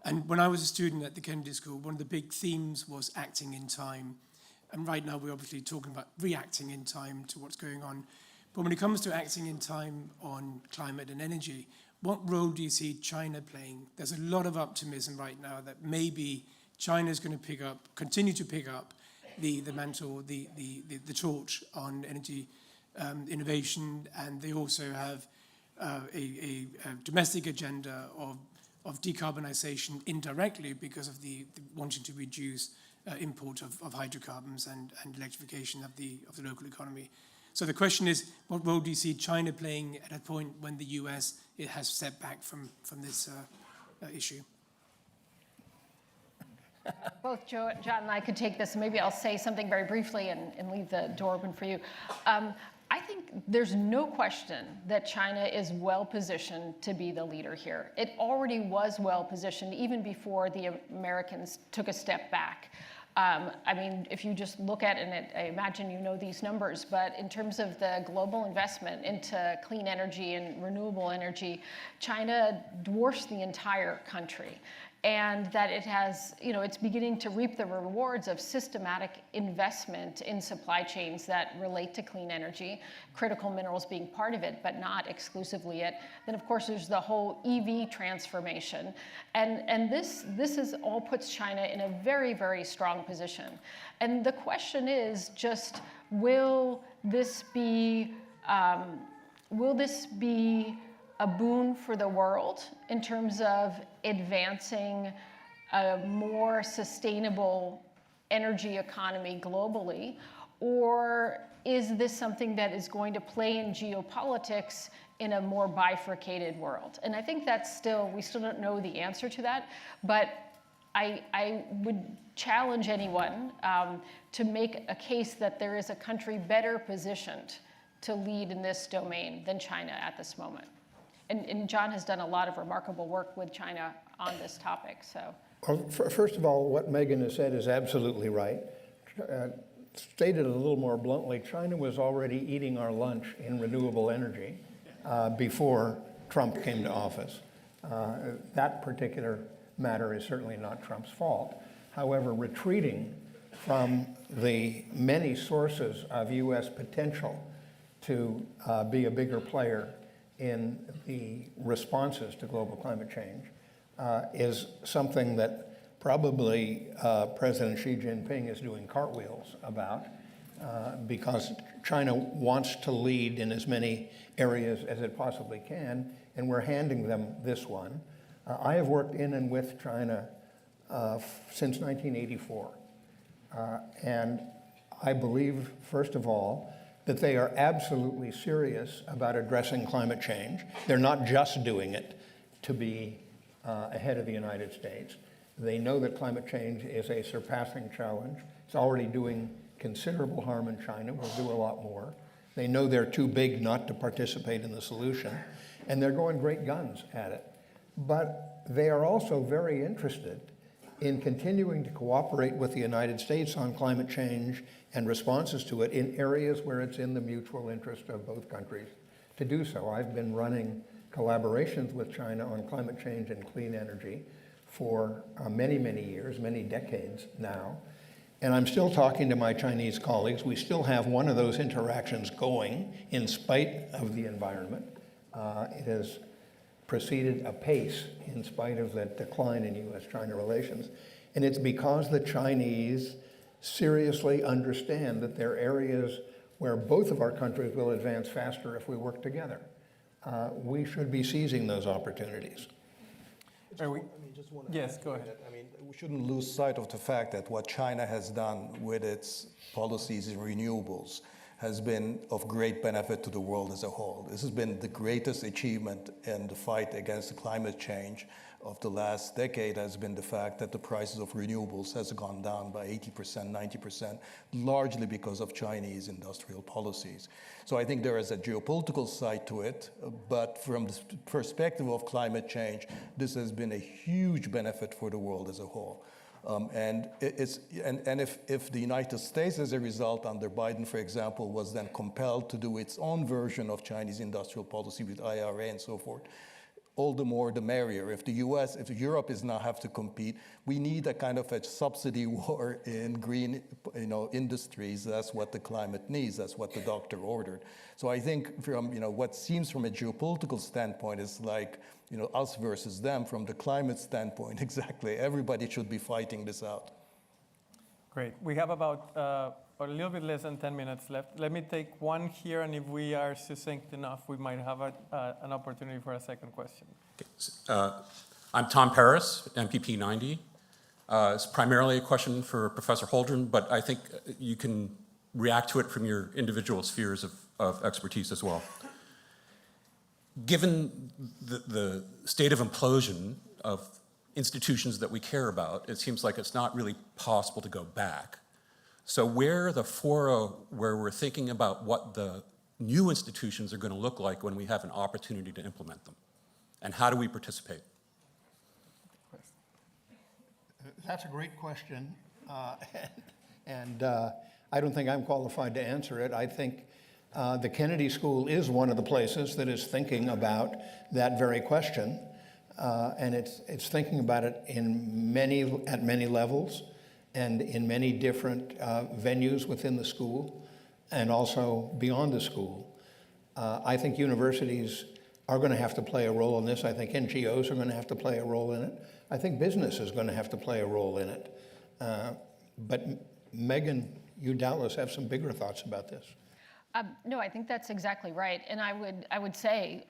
And when I was a student at the Kennedy School, one of the big themes was acting in time. And right now we're obviously talking about reacting in time to what's going on. But when it comes to acting in time on climate and energy, what role do you see China playing? There's a lot of optimism right now that maybe China is going to continue to pick up the mantle, the torch on energy innovation, and they also have a domestic agenda of decarbonization indirectly because of the wanting to reduce import of hydrocarbons and electrification of the local economy. So the question is, what role do you see China playing at a point when the US has stepped back from this issue? Both John and I could take this, and maybe I'll say something very briefly and leave the door open for you. I think there's no question that China is well positioned to be the leader here. It already was well positioned even before the Americans took a step back. I mean, if you just look at it, I imagine you know these numbers, but in terms of the global investment into clean energy and renewable energy, China dwarfs the entire country. and that it has, it's beginning to reap the rewards of systematic investment in supply chains that relate to clean energy, critical minerals being part of it, but not exclusively it. Then, of course, there's the whole EV transformation. And this is all puts China in a very, very strong position. And the question is just, will this be a boon for the world in terms of advancing a more sustainable energy economy globally? Or is this something that is going to play in geopolitics in a more bifurcated world? And I think we still don't know the answer to that, but I would challenge anyone to make a case that there is a country better positioned to lead in this domain than China at this moment. And John has done a lot of remarkable work with China on this topic. So, well, first of all, what Meghan has said is absolutely right. Stated a little more bluntly, China was already eating our lunch in renewable energy before Trump came to office. That particular matter is certainly not Trump's fault. However, retreating from the many sources of U.S. potential to be a bigger player in the responses to global climate change is something that probably President Xi Jinping is doing cartwheels about because China wants to lead in as many areas as it possibly can, and we're handing them this one. I have worked in and with China since 1984, and I believe, first of all, that they are absolutely serious about addressing climate change. They're not just doing it to be ahead of the United States. They know that climate change is a surpassing challenge. It's already doing considerable harm in China, will do a lot more. They know they're too big not to participate in the solution, and they're going great guns at it. But they are also very interested in continuing to cooperate with the United States on climate change and responses to it in areas where it's in the mutual interest of both countries to do so. I've been running collaborations with China on climate change and clean energy for many, many years, many decades now. And I'm still talking to my Chinese colleagues. We still have one of those interactions going in spite of the environment. It has proceeded apace in spite of the decline in U.S.-China relations. And it's because the Chinese seriously understand that there are areas where both of our countries will advance faster if we work together. We should be seizing those opportunities. Yes, go ahead. I mean, we shouldn't lose sight of the fact that what China has done with its policies in renewables has been of great benefit to the world as a whole. This has been the greatest achievement in the fight against the climate change of the last decade, has been the fact that the prices of renewables has gone down by 80%, 90%, largely because of Chinese industrial policies. So I think there is a geopolitical side to it, but from the perspective of climate change, this has been a huge benefit for the world as a whole. And if the United States, as a result, under Biden, for example, was then compelled to do its own version of Chinese industrial policy with IRA and so forth, all the more the merrier. If Europe is now have to compete, we need a kind of a subsidy war in green, industries. That's what the climate needs. That's what the doctor ordered. So I think from, what seems from a geopolitical standpoint is like, us versus them. From the climate standpoint, exactly. Everybody should be fighting this out. Great. We have about a little bit less than 10 minutes left. Let me take one here, and if we are succinct enough, we might have an opportunity for a second question. I'm Tom Paris, MPP 90. It's primarily a question for Professor Holdren, but I think you can react to it from your individual spheres of expertise as well. Given the state of implosion of institutions that we care about, it seems like it's not really possible to go back. So where are the fora where we're thinking about what the new institutions are going to look like when we have an opportunity to implement them? And how do we participate? That's a great question. And I don't think I'm qualified to answer it. I think the Kennedy School is one of the places that is thinking about that very question. and it's thinking about it at many levels and in many different venues within the school and also beyond the school. I think universities are going to have to play a role in this. I think NGOs are going to have to play a role in it. I think business is going to have to play a role in it. But Meghan, you doubtless have some bigger thoughts about this. No, I think that's exactly right. And I would say,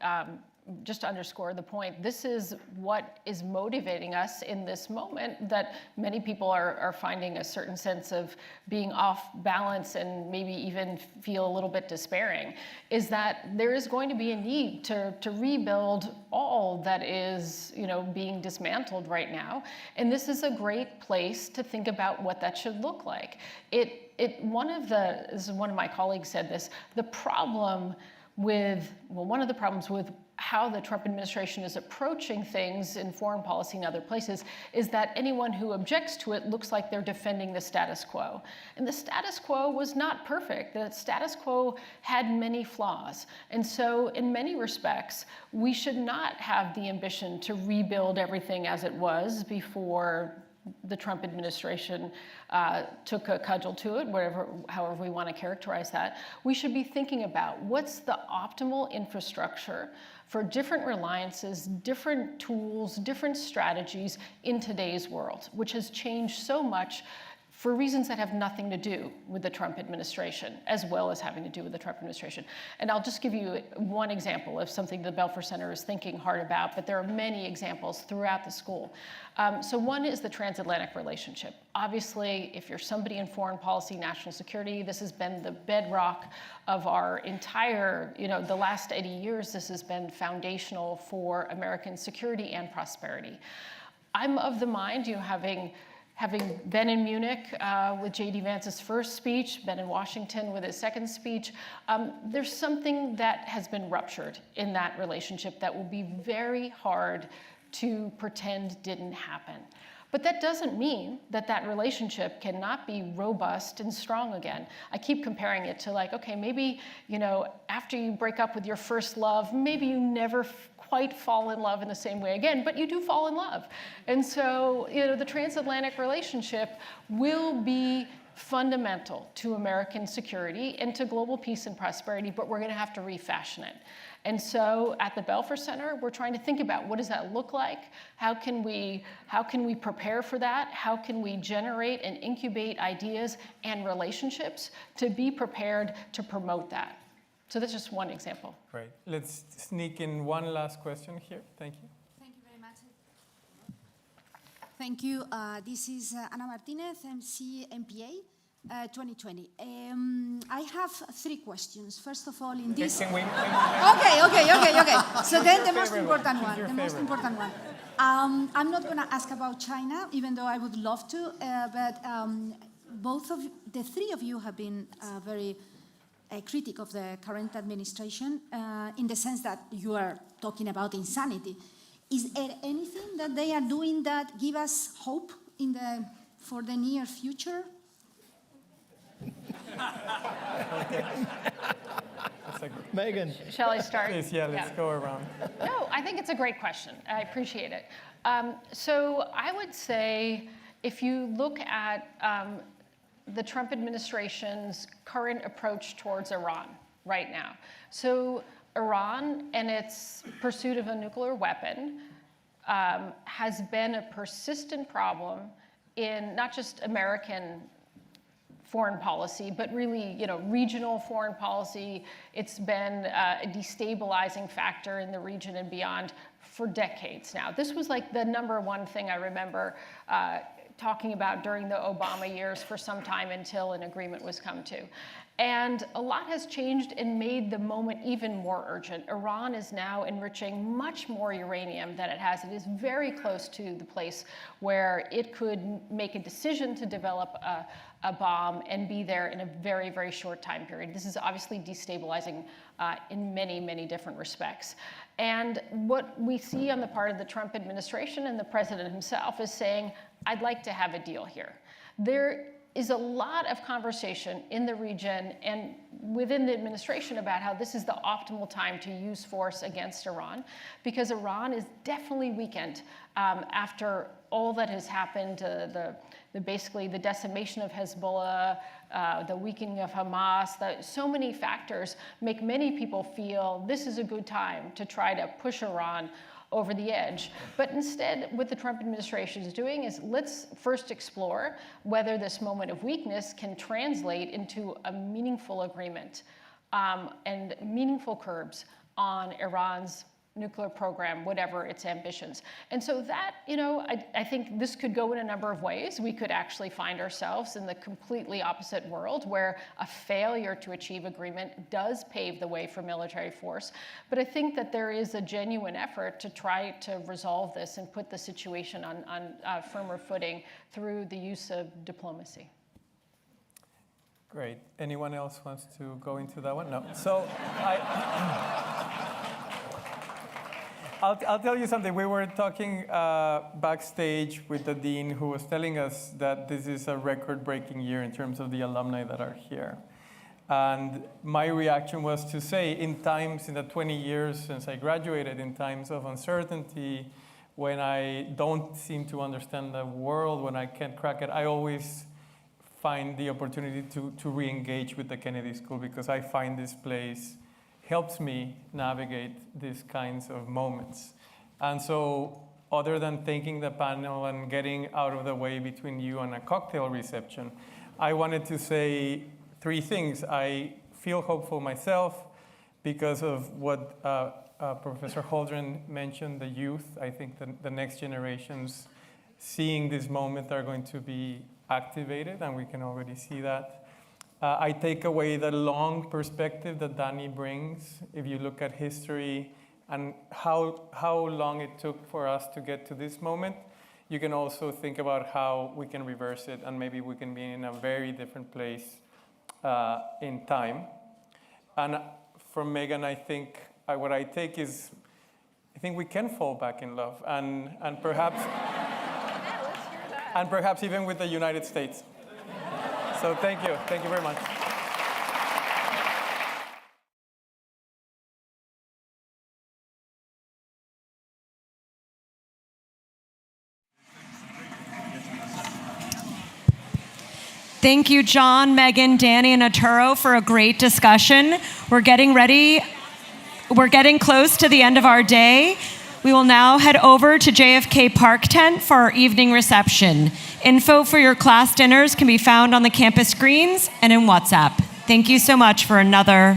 just to underscore the point, this is what is motivating us in this moment, that many people are finding a certain sense of being off balance and maybe even feel a little bit despairing, is that there is going to be a need to rebuild all that is, being dismantled right now. And this is a great place to think about what that should look like. One of my colleagues said this, one of the problems with how the Trump administration is approaching things in foreign policy and other places is that anyone who objects to it looks like they're defending the status quo. And the status quo was not perfect. The status quo had many flaws. And so in many respects, we should not have the ambition to rebuild everything as it was before the Trump administration took a cudgel to it, however we want to characterize that. We should be thinking about what's the optimal infrastructure for different reliances, different tools, different strategies in today's world, which has changed so much for reasons that have nothing to do with the Trump administration, as well as having to do with the Trump administration. And I'll just give you one example of something the Belfer Center is thinking hard about, but there are many examples throughout the school. So one is the transatlantic relationship. Obviously, if you're somebody in foreign policy, national security, this has been the bedrock of our entire, the last 80 years, this has been foundational for American security and prosperity. I'm of the mind, having been in Munich with J.D. Vance's first speech, been in Washington with his second speech, there's something that has been ruptured in that relationship that will be very hard to pretend didn't happen. But that doesn't mean that relationship cannot be robust and strong again. I keep comparing it to okay, maybe, after you break up with your first love, maybe you never quite fall in love in the same way again, but you do fall in love. And so, the transatlantic relationship will be fundamental to American security and to global peace and prosperity, but we're going to have to refashion it. And so at the Belfer Center, we're trying to think about what does that look like? How can we prepare for that? How can we generate and incubate ideas and relationships to be prepared to promote that? So that's just one example. Great. Let's sneak in one last question here. Thank you. Thank you very much. Thank you. This is Ana Martinez, MC MPA. 2020. I have 3 questions. First of all, in this... Can we... Okay. So then the most important one. The most important one. I'm not going to ask about China, even though I would love to, but the 3 of you have been very critical of the current administration in the sense that you are talking about insanity. Is there anything that they are doing that give us hope for the near future? Meghan. Shall I start? Please, let's go around. No, I think it's a great question. I appreciate it. So I would say if you look at the Trump administration's current approach towards Iran right now. So Iran and its pursuit of a nuclear weapon has been a persistent problem in not just American foreign policy, but really, regional foreign policy. It's been a destabilizing factor in the region and beyond for decades now. This was like the #1 thing I remember talking about during the Obama years for some time until an agreement was come to. And a lot has changed and made the moment even more urgent. Iran is now enriching much more uranium than it has. It is very close to the place where it could make a decision to develop a bomb and be there in a very, very short time period. This is obviously destabilizing in many, many different respects. And what we see on the part of the Trump administration and the president himself is saying, I'd like to have a deal here. There is a lot of conversation in the region and within the administration about how this is the optimal time to use force against Iran, because Iran is definitely weakened after all that has happened, basically the decimation of Hezbollah, the weakening of Hamas. So many factors make many people feel this is a good time to try to push Iran over the edge. But instead, what the Trump administration is doing is let's first explore whether this moment of weakness can translate into a meaningful agreement and meaningful curbs on Iran's nuclear program, whatever its ambitions. And so that, I think this could go in a number of ways. We could actually find ourselves in the completely opposite world where a failure to achieve agreement does pave the way for military force. But I think that there is a genuine effort to try to resolve this and put the situation on firmer footing through the use of diplomacy. Great. Anyone else wants to go into that one? No. So I'll tell you something. We were talking backstage with the dean, who was telling us that this is a record-breaking year in terms of the alumni that are here. And my reaction was to say, in the 20 years since I graduated, in times of uncertainty, when I don't seem to understand the world, when I can't crack it, I always find the opportunity to re-engage with the Kennedy School, because I find this place helps me navigate these kinds of moments. And so, other than thanking the panel and getting out of the way between you and a cocktail reception, I wanted to say 3 things. I feel hopeful myself because of what Professor Holdren mentioned, the youth. I think the next generations seeing this moment are going to be activated, and we can already see that. I take away the long perspective that Dani brings. If you look at history and how long it took for us to get to this moment, you can also think about how we can reverse it, and maybe we can be in a very different place in time. And from Meghan, I think what I take is, I think we can fall back in love, and perhaps, and perhaps even with the United States. So thank you very much. Thank you, John, Meghan, Dani, and Arturo, for a great discussion. We're getting ready. We're getting close to the end of our day. We will now head over to JFK Park Tent for our evening reception. Info for your class dinners can be found on the campus screens and in WhatsApp. Thank you so much for another